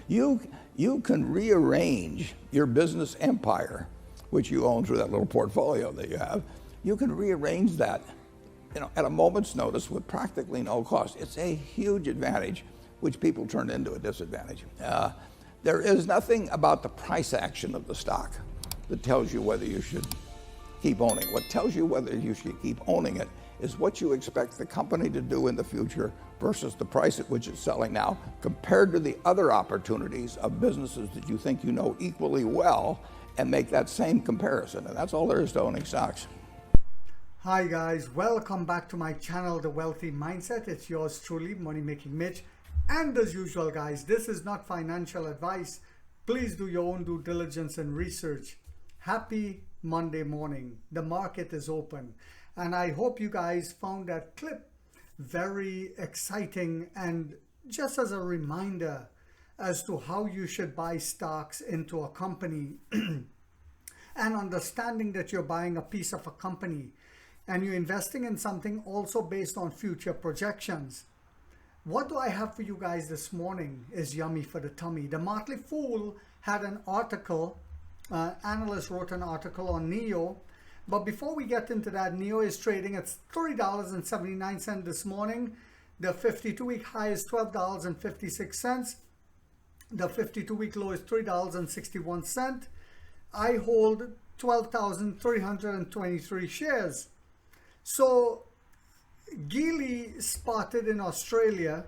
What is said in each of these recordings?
You can rearrange your business empire, which you own through that little portfolio that you have. You can rearrange that, at a moment's notice with practically no cost. It's a huge advantage, which people turn into a disadvantage. There is nothing about the price action of the stock that tells you whether you should keep owning. What tells you whether you should keep owning it is what you expect the company to do in the future versus the price at which it's selling now, compared to the other opportunities of businesses that you think you know equally well, and make that same comparison. And that's all there is to owning stocks. Hi guys, welcome back to my channel, The Wealthy Mindset. It's yours truly, Money Making Mitch. And as usual guys, this is not financial advice. Please do your own due diligence and research. Happy Monday morning. The market is open. And I hope you guys found that clip very exciting and just as a reminder as to how you should buy stocks into a company and understanding that you're buying a piece of a company and you're investing in something also based on future projections. What do I have for you guys this morning is yummy for the tummy. The Motley Fool had an article, analyst wrote an article on NIO. But before we get into that, NIO is trading at $3.79 this morning. The 52-week high is $12.56. The 52-week low is $3.61. I hold 12,323 shares. So Geely spotted in Australia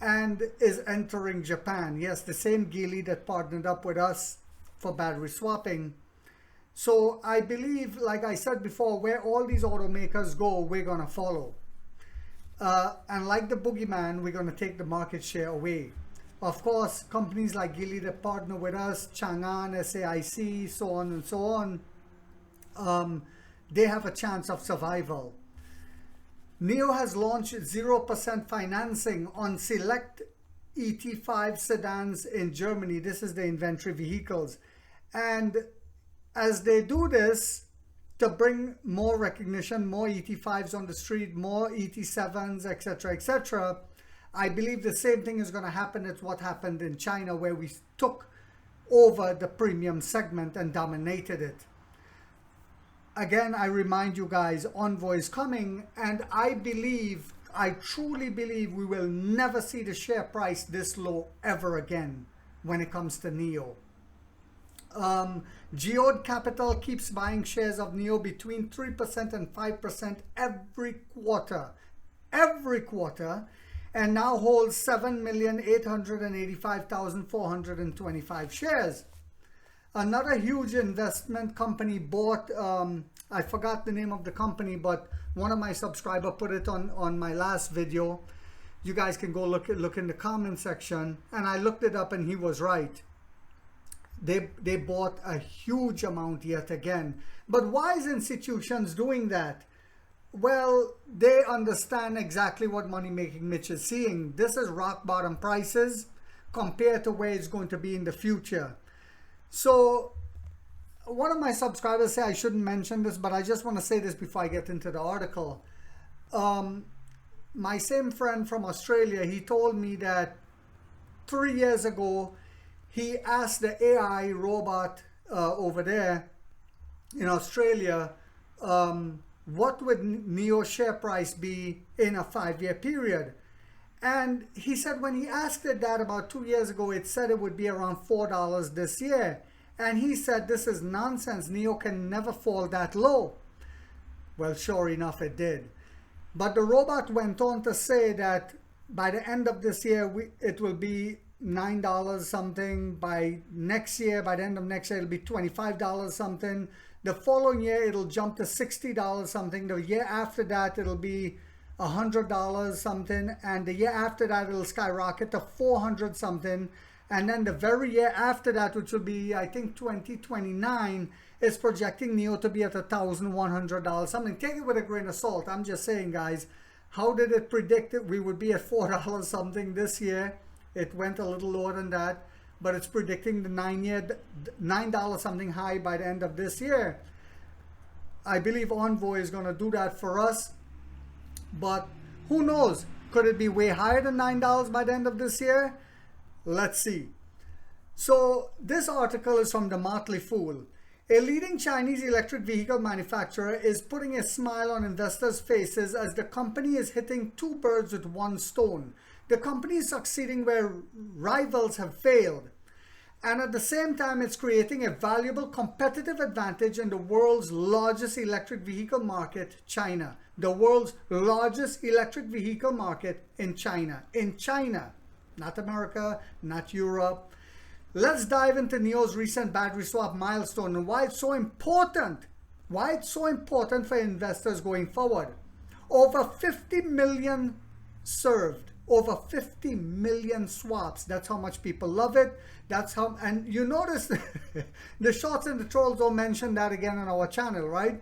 and is entering Japan. Yes, the same Geely that partnered up with us for battery swapping. So I believe, like I said before, where all these automakers go, we're going to follow. And like the boogeyman, we're going to take the market share away. Of course, companies like Geely that partner with us, Chang'an, SAIC, so on and so on, they have a chance of survival. NIO has launched 0% financing on select ET5 sedans in Germany. This is the inventory vehicles. And as they do this to bring more recognition, more ET5s on the street, more ET7s, etc., etc., I believe the same thing is going to happen as what happened in China, where we took over the premium segment and dominated it. Again, I remind you guys, Envoy is coming, and I truly believe we will never see the share price this low ever again when it comes to NIO. Geode Capital keeps buying shares of NIO between 3% and 5% every quarter, and now holds 7,885,425 shares. Another huge investment company bought, I forgot the name of the company, but one of my subscribers put it on my last video. You guys can go look in the comment section, and I looked it up and he was right. They bought a huge amount yet again. But why is institutions doing that? Well, they understand exactly what Money Making Mitch is seeing. This is rock bottom prices compared to where it's going to be in the future. So one of my subscribers say I shouldn't mention this, but I just want to say this before I get into the article. My same friend from Australia, he told me that 3 years ago, he asked the AI robot over there in Australia, what would NIO share price be in a 5-year period? And he said when he asked it that about 2 years ago, it said it would be around $4 this year. And he said, this is nonsense. NIO can never fall that low. Well, sure enough, it did. But the robot went on to say that by the end of this year, it will be $9 something. By next year, by the end of next year, it'll be $25 something. The following year, it'll jump to $60 something. The year after that, it'll be $100 something. And the year after that, it'll skyrocket to $400 something. And then the very year after that, which will be, I think, 2029, is projecting NIO to be at $1,100 something. Take it with a grain of salt. I'm just saying, guys, how did it predict it? We would be at $4 something this year. It went a little lower than that, but it's predicting the $9 something high by the end of this year. I believe Envoy is going to do that for us, but who knows? Could it be way higher than $9 by the end of this year? Let's see. So this article is from the Motley Fool. A leading Chinese electric vehicle manufacturer is putting a smile on investors' faces as the company is hitting two birds with one stone. The company is succeeding where rivals have failed. And at the same time, it's creating a valuable competitive advantage in the world's largest electric vehicle market, China. The world's largest electric vehicle market in China. In China, not America, not Europe. Let's dive into NIO's recent battery swap milestone and why it's so important. Why it's so important for investors going forward. Over 50 million served. Over 50 million swaps. That's how much people love it. That's how, and you notice the shorts and the trolls don't mention that again on our channel, right?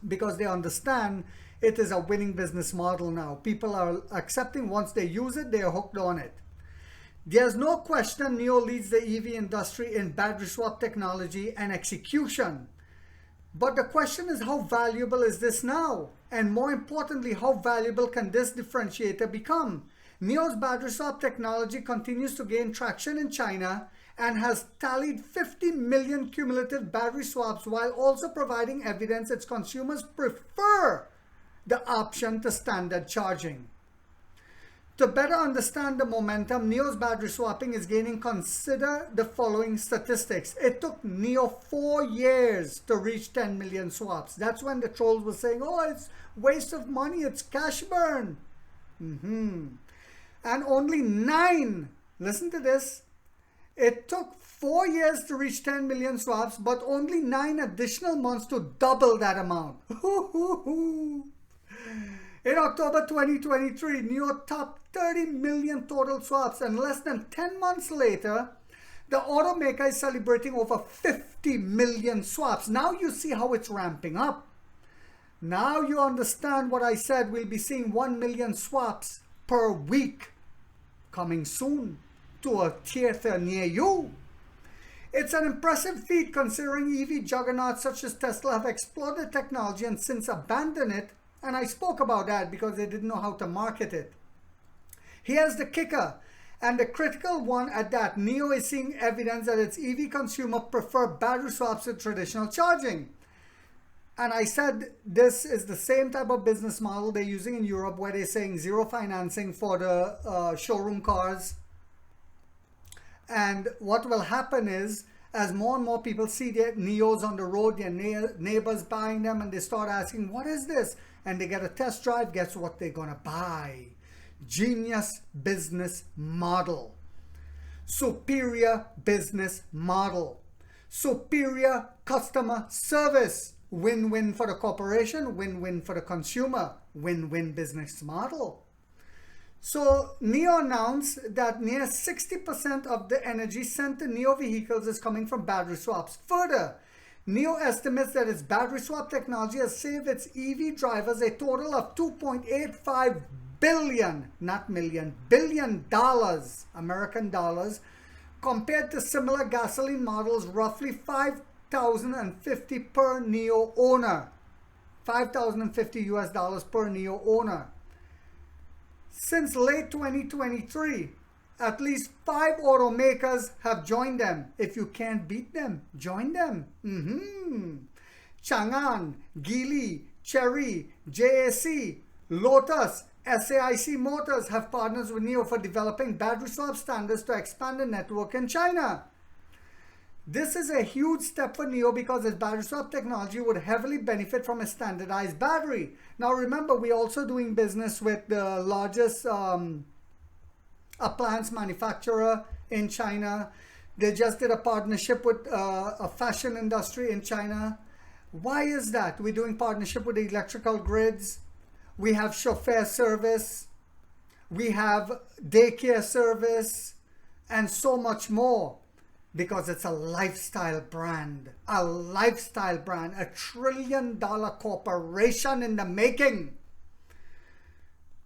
Because they understand it is a winning business model now. People are accepting once they use it, they are hooked on it. There's no question NIO leads the EV industry in battery swap technology and execution. But the question is, how valuable is this now? And more importantly, how valuable can this differentiator become? NIO's battery swap technology continues to gain traction in China and has tallied 50 million cumulative battery swaps while also providing evidence its consumers prefer the option to standard charging. To better understand the momentum NIO's battery swapping is gaining, consider the following statistics. It took NIO 4 years to reach 10 million swaps. That's when the trolls were saying, oh, it's waste of money, it's cash burn. And only 9, listen to this, it took 4 years to reach 10 million swaps, but only 9 additional months to double that amount. In October 2023, NIO topped 30 million total swaps, and less than 10 months later, the automaker is celebrating over 50 million swaps. Now you see how it's ramping up. Now you understand what I said. We'll be seeing 1 million swaps per week coming soon to a theater near you. It's an impressive feat considering EV juggernauts such as Tesla have explored the technology and since abandoned it. And I spoke about that because they didn't know how to market it. Here's the kicker, and the critical one at that. NIO is seeing evidence that its EV consumer prefer battery swaps to traditional charging. And I said this is the same type of business model they're using in Europe, where they're saying zero financing for the showroom cars. And what will happen is, as more and more people see their NIOs on the road, their neighbors buying them, and they start asking, what is this? And they get a test drive, guess what they're going to buy? Genius business model. Superior business model. Superior customer service. Win-win for the corporation, win-win for the consumer. Win-win business model. So NIO announced that near 60% of the energy sent to NIO vehicles is coming from battery swaps. Further, NIO estimates that its battery swap technology has saved its EV drivers a total of $2.85 billion, not million, billion dollars, American dollars, compared to similar gasoline models, roughly $5,050 per NIO owner. $5,050 US per NIO owner. Since late 2023, at least 5 automakers have joined them. If you can't beat them, join them. Chang'an, Geely, Chery, JAC, Lotus, SAIC Motors have partners with NIO for developing battery swap standards to expand the network in China. This is a huge step for NIO because its battery swap technology would heavily benefit from a standardized battery. Now remember, we're also doing business with the largest appliance manufacturer in China. They just did a partnership with a fashion industry in China. Why is that? We're doing partnership with the electrical grids. We have chauffeur service. We have daycare service and so much more. Because it's a lifestyle brand, a $1 trillion corporation in the making.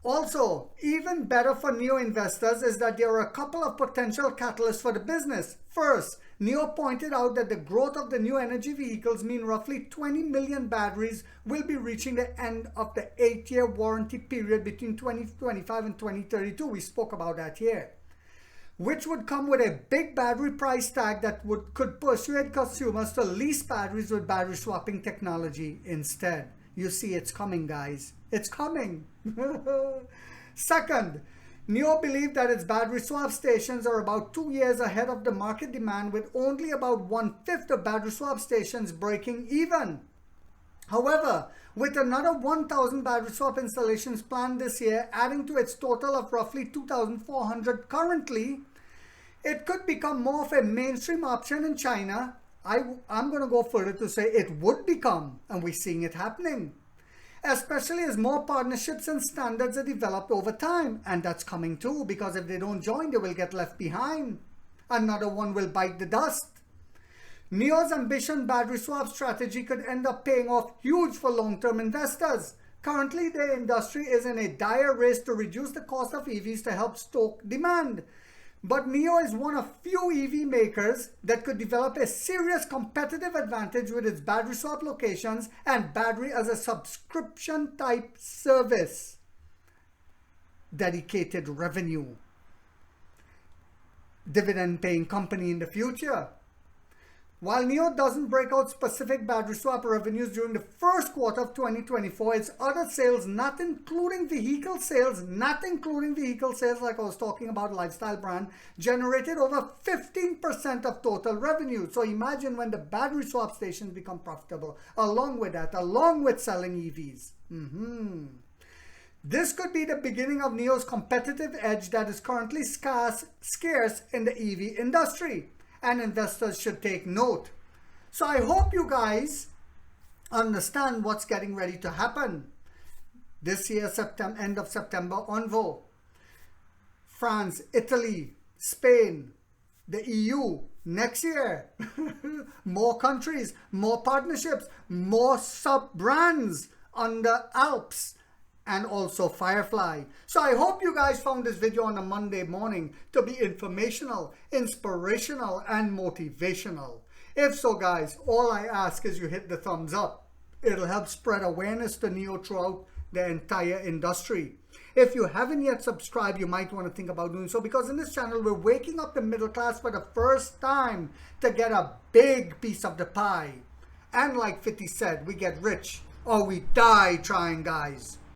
Also, even better for NIO investors is that there are a couple of potential catalysts for the business. First, NIO pointed out that the growth of the new energy vehicles mean roughly 20 million batteries will be reaching the end of the 8-year warranty period between 2025 and 2032. We spoke about that here. which would come with a big battery price tag that could persuade consumers to lease batteries with battery swapping technology instead. You see, it's coming, guys. It's coming. Second, NIO believed that its battery swap stations are about 2 years ahead of the market demand, with only about 1/5 of battery swap stations breaking even. However, with another 1,000 battery swap installations planned this year, adding to its total of roughly 2,400 currently, it could become more of a mainstream option in China. I'm going to go further to say it would become, and we're seeing it happening, especially as more partnerships and standards are developed over time. And that's coming too, because if they don't join, they will get left behind. Another one will bite the dust. NIO's ambition battery swap strategy could end up paying off huge for long-term investors. Currently, the industry is in a dire race to reduce the cost of EVs to help stoke demand. But NIO is one of few EV makers that could develop a serious competitive advantage with its battery swap locations and battery as a subscription type service. Dedicated revenue. Dividend paying company in the future. While NIO doesn't break out specific battery swap revenues during the first quarter of 2024, its other sales, not including vehicle sales like I was talking about, lifestyle brand, generated over 15% of total revenue. So imagine when the battery swap stations become profitable, along with selling EVs. This could be the beginning of NIO's competitive edge that is currently scarce in the EV industry. And investors should take note. So I hope you guys understand what's getting ready to happen. This year, end of September, ONVO, France, Italy, Spain, the EU, next year, more countries, more partnerships, more sub-brands under Alps, and also Firefly. So I hope you guys found this video on a Monday morning to be informational, inspirational, and motivational. If so, guys, all I ask is you hit the thumbs up. It'll help spread awareness to NIO throughout the entire industry. If you haven't yet subscribed, you might want to think about doing so, because in this channel, we're waking up the middle class for the first time to get a big piece of the pie. And like 50 said, we get rich or we die trying, guys.